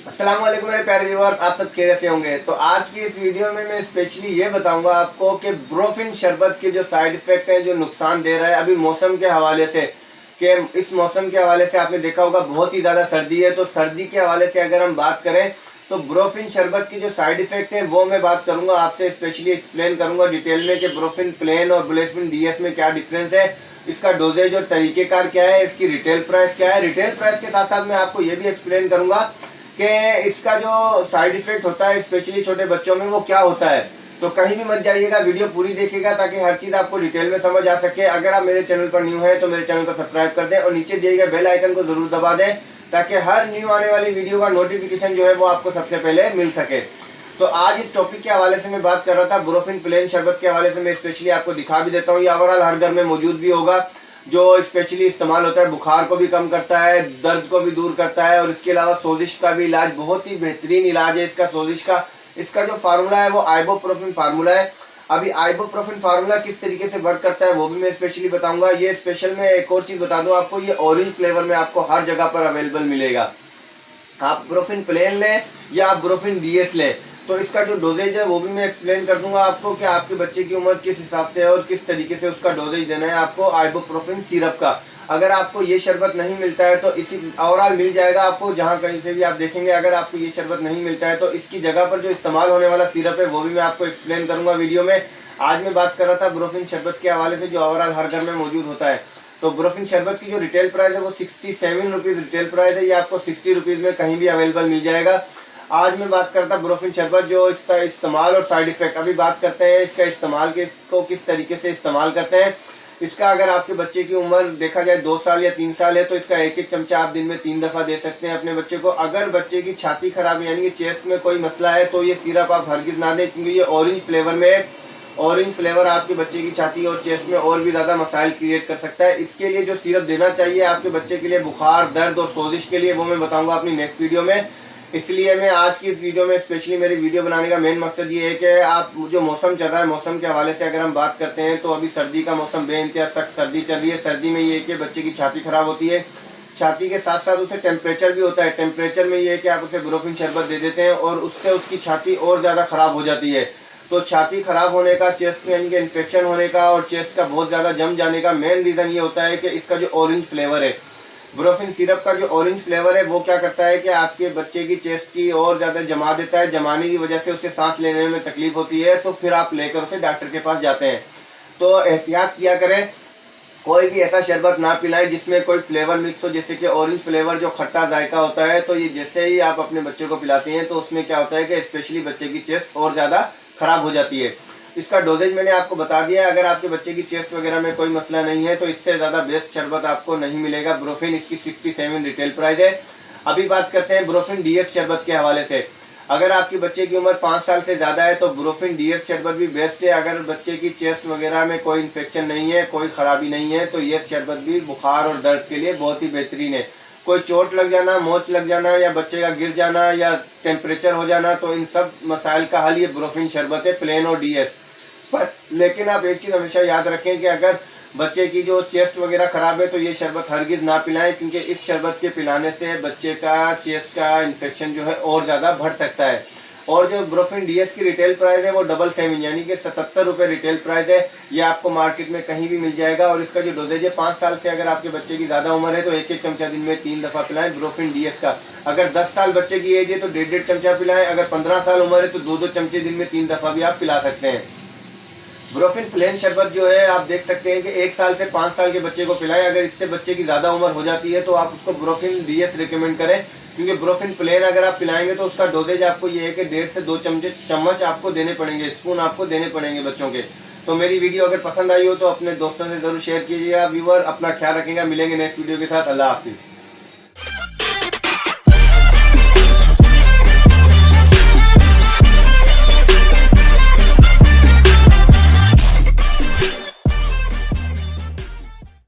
अस्सलाम वालेकुम मेरे प्यारे व्यूअर्स, आप सब खैरियत से होंगे। तो आज की इस वीडियो में मैं स्पेशली ये बताऊंगा आपको कि ब्रोफिन शरबत के जो साइड इफेक्ट है, जो नुकसान दे रहा है अभी मौसम के हवाले से, कि इस मौसम के हवाले से आपने देखा होगा बहुत ही ज़्यादा सर्दी है। तो सर्दी के हवाले से अगर हम बात करें तो ब्रोफिन शरबत की जो साइड इफेक्ट है वो मैं बात करूंगा आपसे, स्पेशली एक्सप्लेन करूंगा डिटेल में कि ब्रोफिन प्लेन और ब्रोफिन डीएस में क्या डिफरेंस है, इसका डोजेज और तरीकेकार क्या है, इसकी रिटेल प्राइस क्या है। रिटेल प्राइस के साथ साथ मैं आपको ये भी एक्सप्लेन करूंगा कि इसका जो साइड इफेक्ट होता है स्पेशली छोटे बच्चों में वो क्या होता है। तो कहीं भी मत जाइएगा, वीडियो पूरी देखिएगा ताकि हर चीज़ आपको डिटेल में समझ आ सके। अगर आप मेरे चैनल पर न्यू है तो मेरे चैनल को सब्सक्राइब कर दें और नीचे दिए गए बेल आइकन को जरूर दबा दें ताकि हर न्यू आने वाली वीडियो का नोटिफिकेशन जो है वो आपको सबसे पहले मिल सके। तो आज इस टॉपिक के हवाले से मैं बात कर रहा था, ब्रोफिन प्लेन शरबत के हवाले से मैं स्पेशली आपको दिखा भी देता हूँ। ये ओवरऑल हर घर में मौजूद भी होगा, जो स्पेशली इस्तेमाल होता है, बुखार को भी कम करता है, दर्द को भी दूर करता है और इसके अलावा सोजिश का भी इलाज, बहुत ही बेहतरीन इलाज है इसका सोजिश का। इसका जो फार्मूला है वो आइबोप्रोफेन फार्मूला है। अभी आइबोप्रोफेन फार्मूला किस तरीके से वर्क करता है वो भी मैं स्पेशली बताऊंगा। ये स्पेशल में एक और चीज बता दूं आपको, ये ऑरेंज फ्लेवर में आपको हर जगह पर अवेलेबल मिलेगा। आप ब्रोफिन प्लेन लें या आप ब्रोफिन डीएस लें, तो इसका जो डोजेज है वो भी मैं एक्सप्लेन कर दूंगा आपको कि आपके बच्चे की उम्र किस हिसाब से है और किस तरीके से उसका डोजेज देना है आपको आइबोप्रोफेन सिरप का। अगर आपको ये शरबत नहीं मिलता है तो इसी ओवरऑल मिल जाएगा आपको, जहाँ कहीं से भी आप देखेंगे। अगर आपको ये शरबत नहीं मिलता है तो इसकी जगह पर जो इस्तेमाल होने वाला सिरप है वो भी मैं आपको एक्सप्लेन करूंगा वीडियो में। आज मैं बात कर रहा था ब्रोफिन शरबत के हवाले से जो ओवरऑल हर घर में मौजूद होता है। तो ब्रोफिन शरबत की जो रिटेल प्राइस है वो 67 रुपीज़ रिटेल प्राइस है। ये आपको 60 रुपीज़ में कहीं भी अवेलेबल मिल जाएगा। आज मैं बात करता ब्रोफिन शरबत, जो इसका इस्तेमाल और साइड इफेक्ट। अभी बात करते हैं इसका इस्तेमाल के, इसको किस तरीके से इस्तेमाल करते हैं। इसका अगर आपके बच्चे की उम्र देखा जाए 2 साल या 3 साल है तो इसका एक एक चमचा आप दिन में 3 दफ़ा दे सकते हैं अपने बच्चे को। अगर बच्चे की छाती खराब यानी कि चेस्ट में कोई मसला है तो ये सिरप आप हरगिज़ ना दें, क्योंकि ये ऑरेंज फ्लेवर में है। ऑरेंज फ्लेवर आपके बच्चे की छाती और चेस्ट में और भी ज़्यादा मसाइल क्रिएट कर सकता है। इसके लिए जो सिरप देना चाहिए आपके बच्चे के लिए बुखार, दर्द और सोजिश के लिए, वो मैं बताऊंगा अपनी नेक्स्ट वीडियो में। इसलिए मैं आज की इस वीडियो में स्पेशली मेरी वीडियो बनाने का मेन मकसद ये है कि आप जो मौसम चल रहा है, मौसम के हवाले से अगर हम बात करते हैं तो अभी सर्दी का मौसम, बेइंतहा सख्त सर्दी चल रही है। सर्दी में ये है कि बच्चे की छाती खराब होती है, छाती के साथ साथ उसे टेम्परेचर भी होता है। टेम्परेचर में ये है कि आप उसे ब्रोफिन शरबत दे देते हैं और उससे उसकी छाती और ज़्यादा खराब हो जाती है। तो छाती खराब होने का, चेस्ट में यानी कि इन्फेक्शन होने का और चेस्ट का बहुत ज़्यादा जम जाने का मेन रीज़न ये होता है कि इसका जो ऑरेंज फ्लेवर है, ब्रोफिन सिरप का जो ऑरेंज फ्लेवर है वो क्या करता है कि आपके बच्चे की चेस्ट की और ज़्यादा जमा देता है। जमाने की वजह से उसे सांस लेने में तकलीफ होती है, तो फिर आप लेकर उसे डॉक्टर के पास जाते हैं। तो एहतियात किया करें, कोई भी ऐसा शरबत ना पिलाएं जिसमें कोई फ्लेवर मिक्स हो, जैसे कि ऑरेंज फ्लेवर जो खट्टा जायका होता है। तो ये जैसे ही आप अपने बच्चे को पिलाते हैं तो उसमें क्या होता है कि स्पेशली बच्चे की चेस्ट और ज़्यादा खराब हो जाती है। इसका डोजेज मैंने आपको बता दिया है। अगर आपके बच्चे की चेस्ट वगैरह में कोई मसला नहीं है तो इससे ज़्यादा बेस्ट शरबत आपको नहीं मिलेगा। ब्रोफिन इसकी 67 रिटेल प्राइस है। अभी बात करते हैं ब्रोफिन डीएस शरबत के हवाले से। अगर आपके बच्चे की उम्र 5 साल से ज़्यादा है तो ब्रोफिन डीएस शरबत भी बेस्ट है। अगर बच्चे की चेस्ट वगैरह में कोई इन्फेक्शन नहीं है, कोई ख़राबी नहीं है, तो ये शरबत भी बुखार और दर्द के लिए बहुत ही बेहतरीन है। कोई चोट लग जाना, मोच लग जाना या बच्चे का गिर जाना या टेम्परेचर हो जाना, तो इन सब मसाइल का हल ये ब्रोफिन शरबत है, प्लेन और डीएस। पर लेकिन आप एक चीज़ हमेशा याद रखें कि अगर बच्चे की जो चेस्ट वगैरह ख़राब है तो ये शरबत हरगिज़ ना पिलाएं, क्योंकि इस शरबत के पिलाने से बच्चे का चेस्ट का इन्फेक्शन जो है और ज़्यादा बढ़ सकता है। और जो ब्रोफिन डीएस की रिटेल प्राइस है वो 77 यानी कि 77 रुपये रिटेल प्राइस है। ये आपको मार्केट में कहीं भी मिल जाएगा। और इसका जो डोजेज है 5 साल से अगर आपके बच्चे की ज़्यादा उम्र है तो एक एक चमचा दिन में 3 दफ़ा पिलाएं ब्रोफिन डीएस का। अगर 10 साल बच्चे की एज है तो 1.5 चमचा पिलाएं। अगर 15 साल उम्र है तो 2-2 चमचे दिन में 3 दफ़ा भी आप पिला सकते हैं। ब्रोफिन प्लेन शरबत जो है आप देख सकते हैं कि 1 साल से 5 साल के बच्चे को पिलाएं। अगर इससे बच्चे की ज़्यादा उम्र हो जाती है तो आप उसको ब्रोफिन डीएस रिकमेंड करें, क्योंकि ब्रोफिन प्लेन अगर आप पिलाएंगे तो उसका डोजेज आपको ये है कि 1.5 से 2 चम्मच आपको देने पड़ेंगे, स्पून आपको देने पड़ेंगे बच्चों के। तो मेरी वीडियो अगर पसंद आई हो तो अपने दोस्तों से ज़रूर शेयर कीजिएगा। व्यूअर अपना ख्याल रखेंगे, मिलेंगे नेक्स्ट वीडियो के साथ। अल्लाह हाफिज़।